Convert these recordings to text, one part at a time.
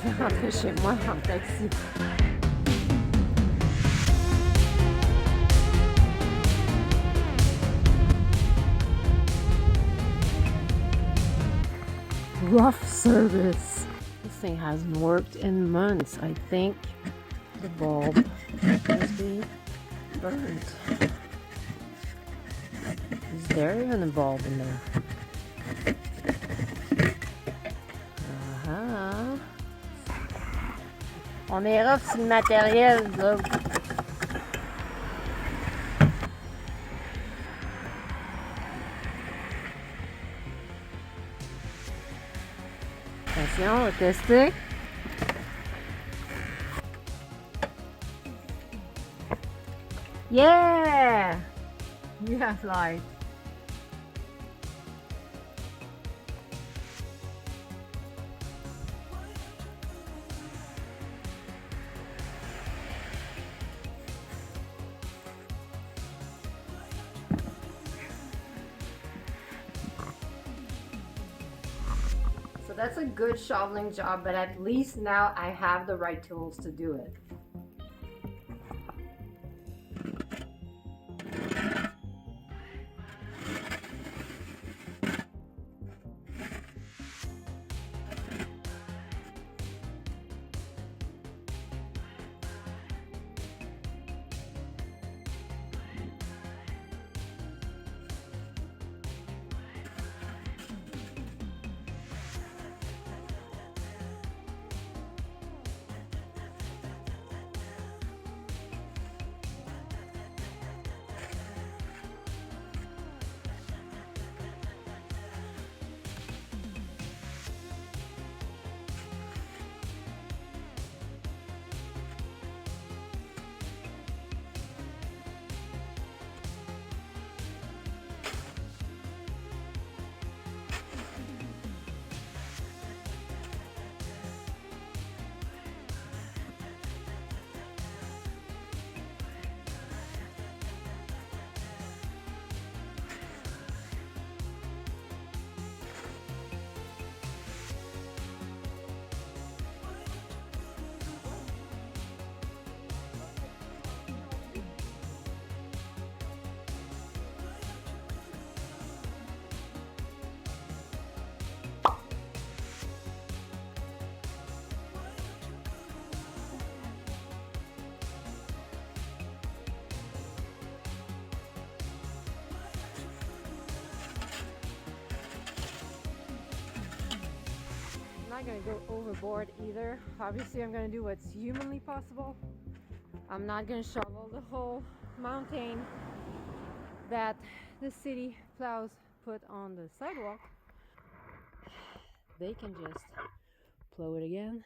je vais rentrer chez moi en taxi. Rough service. This thing hasn't worked in months. I think the bulb must be burned. Is there even a bulb in there? On est rough sur le matériel, nous autres. Attention, on va tester. Yeah! You have light. So that's a good shoveling job, but at least now I have the right tools to do it. I'm not going to go overboard either. Obviously I'm going to do what's humanly possible. I'm not going to shovel the whole mountain that the city plows put on the sidewalk. They can just plow it again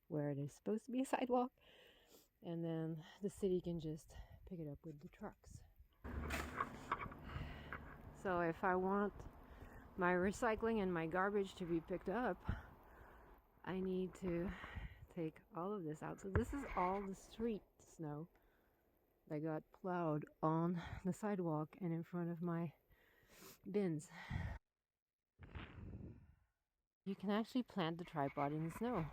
where there's supposed to be a sidewalk, and then the city can just pick it up with the trucks. So if I want my recycling and my garbage to be picked up, I need to take all of this out. So this is all the street snow that got plowed on the sidewalk and in front of my bins. You can actually plant the tripod in the snow.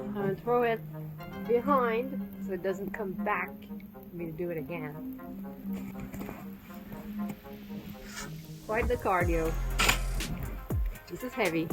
I'm going to throw it behind so it doesn't come back for me to do it again. Quite the cardio. This is heavy.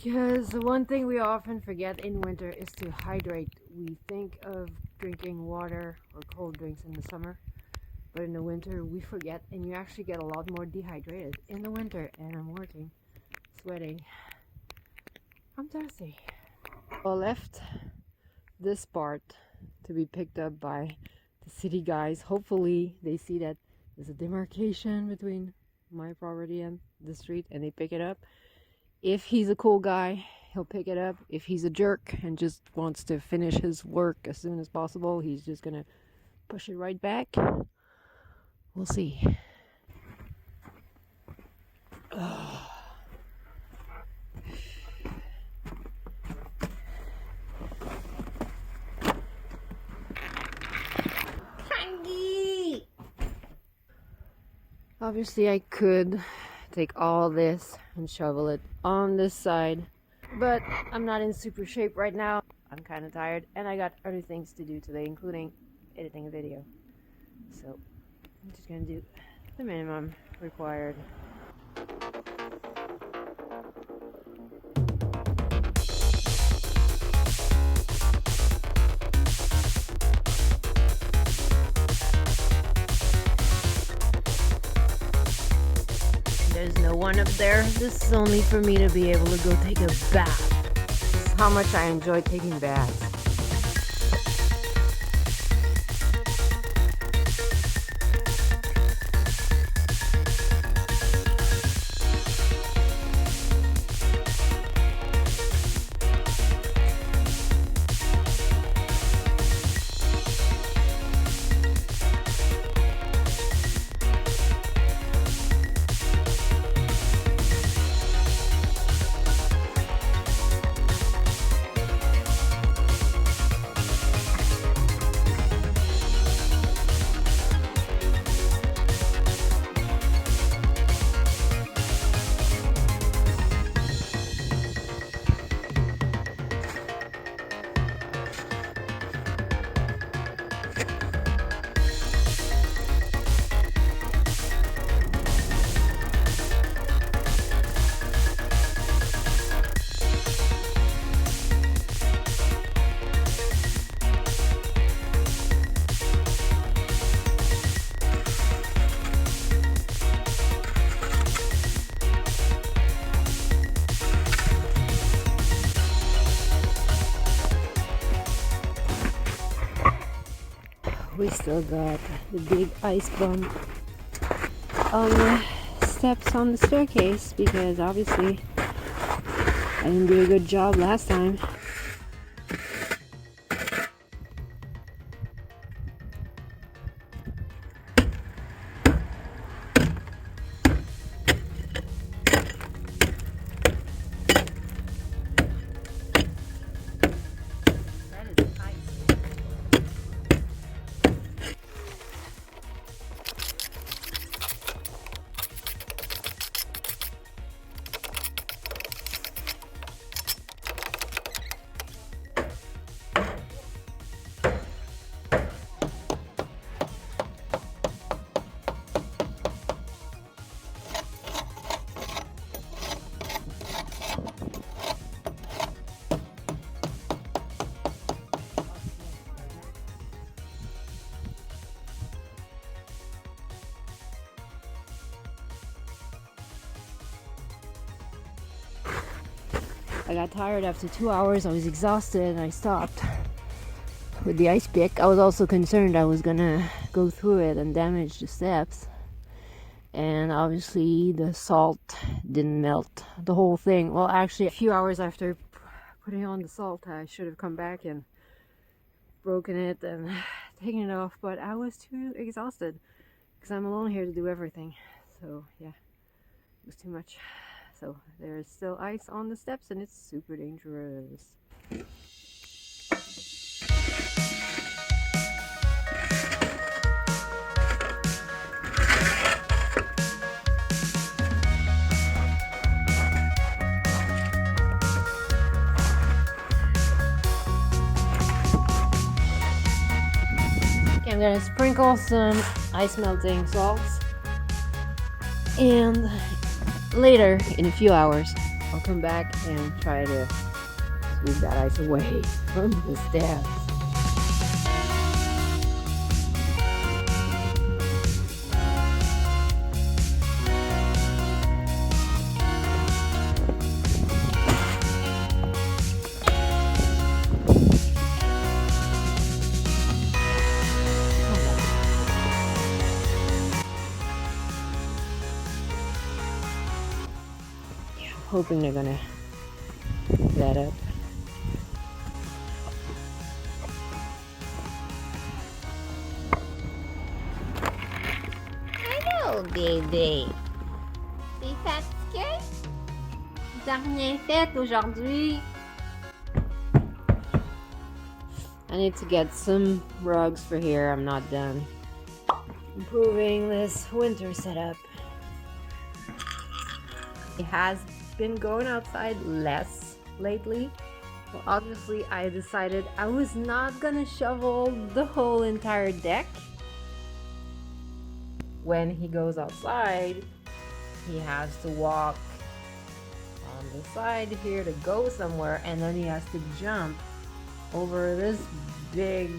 Because the one thing we often forget in winter is to hydrate. We think of drinking water or cold drinks in the summer, but in the winter we forget, and you actually get a lot more dehydrated in the winter. And I'm working, sweating, I'm thirsty. I left this part to be picked up by the city guys. Hopefully they see that there's a demarcation between my property and the street and they pick it up. If he's a cool guy, he'll pick it up. If he's a jerk and just wants to finish his work as soon as possible, he's just gonna push it right back. We'll see. Obviously I could take all this and shovel it on this side, but I'm not in super shape right now. I'm kind of tired and I got other things to do today, including editing a video. So I'm just gonna do the minimum required. There's no one up there. This is only for me to be able to go take a bath. This is how much I enjoy taking baths. We still got the big ice bump on the steps on the staircase because obviously I didn't do a good job last time. I got tired after 2 hours. I was exhausted and I stopped with the ice pick. I was also concerned I was gonna go through it and damage the steps. And obviously the salt didn't melt the whole thing. Well, actually a few hours after putting on the salt, I should have come back and broken it and taken it off, but I was too exhausted because I'm alone here to do everything. So yeah, it was too much. So there's still ice on the steps and it's super dangerous. Okay, I'm gonna sprinkle some ice melting salts and later, in a few hours, I'll come back and try to sweep that ice away from the steps. Hoping they're gonna pick that up. Hello, bébé. T'es fatigué? T'as rien fait aujourd'hui? I need to get some rugs for here. I'm not done improving this winter setup. It has been going outside less lately. Well, obviously I decided I was not gonna shovel the whole entire deck. When he goes outside, he has to walk on the side here to go somewhere, and then he has to jump over this big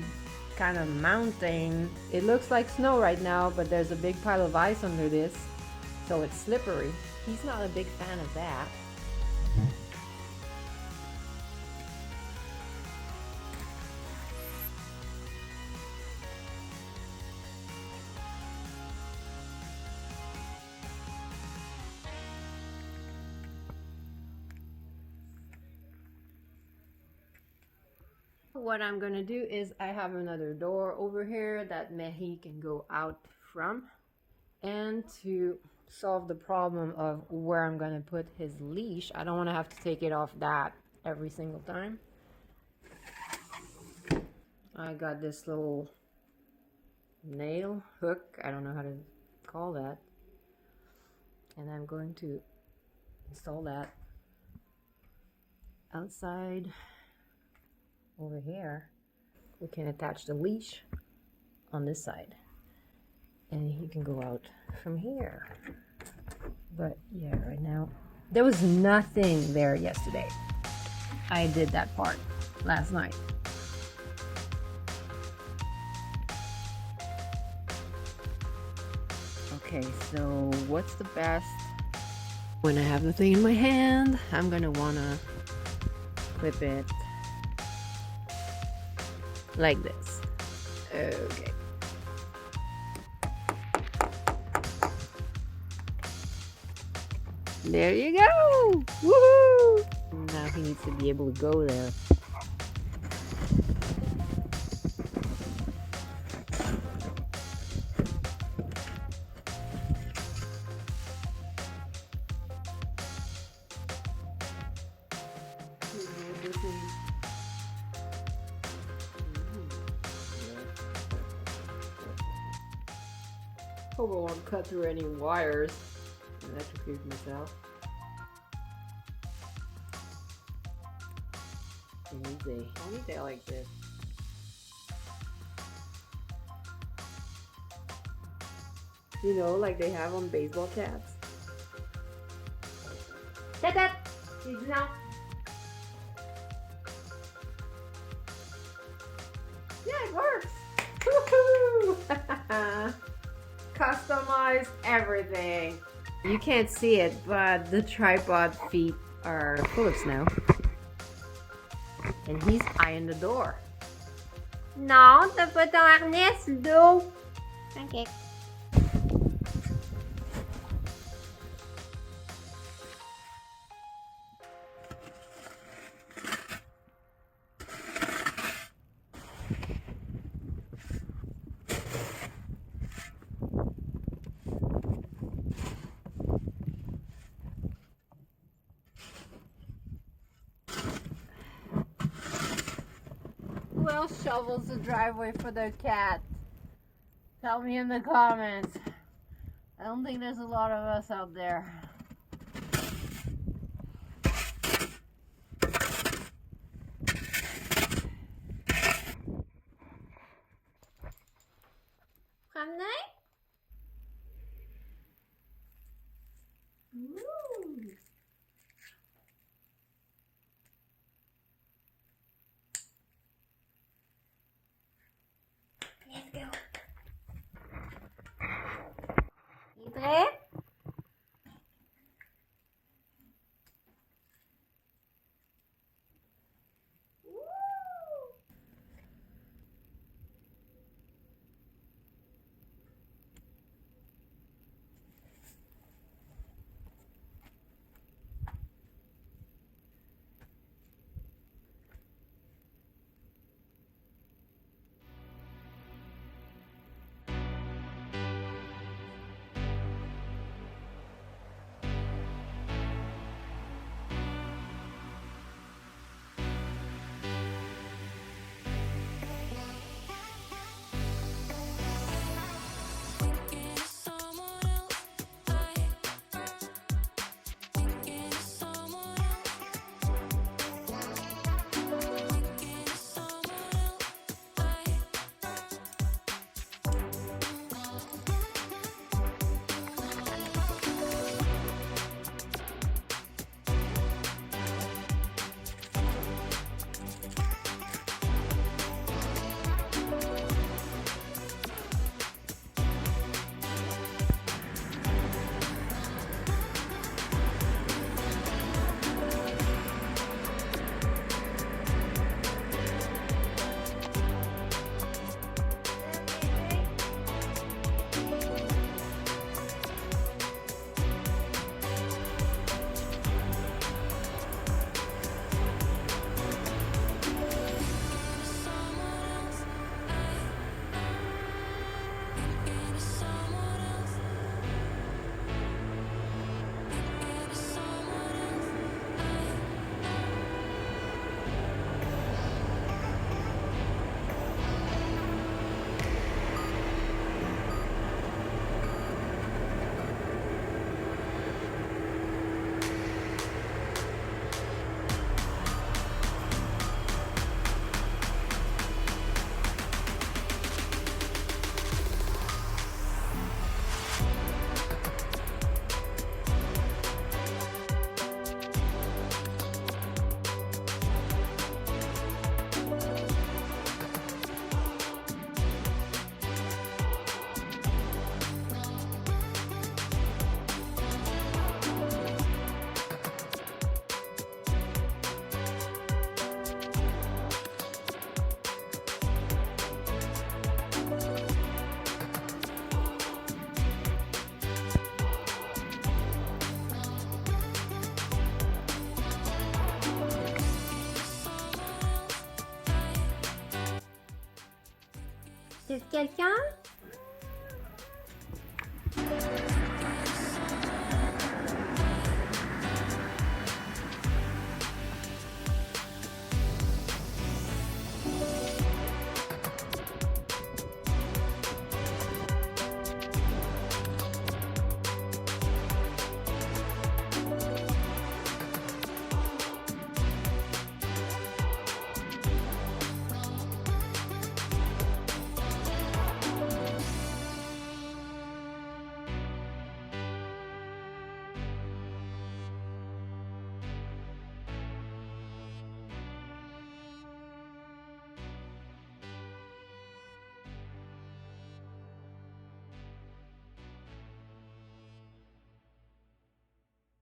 kind of mountain. It looks like snow right now, but there's a big pile of ice under this, so it's slippery. He's not a big fan of that. What I'm gonna do is I have another door over here that Mehi can go out from, and to solve the problem of where I'm gonna put his leash, I don't want to have to take it off that every single time. I got this little nail hook, I don't know how to call that, and I'm going to install that outside over here. We can attach the leash on this side, and he can go out from here. But yeah, right now there was nothing there yesterday. I did that part last night. Okay, so what's the best? When I have the thing in my hand, I'm gonna wanna clip it like this. Okay. There you go! Woohoo! Now he needs to be able to go there. Hope I won't cut through any wires and electrocute myself. Easy. I need that like this. You know, like they have on baseball caps. That. It's now. Yeah, it works! Woohoo! Customize everything. You can't see it, but the tripod feet are full of snow. And he's eyeing the door. Non, t'as pas ton harnais sur le dos. Ok. Who else shovels the driveway for their cat? Tell me in the comments. I don't think there's a lot of us out there. Promener? Ouh. C'est quelqu'un?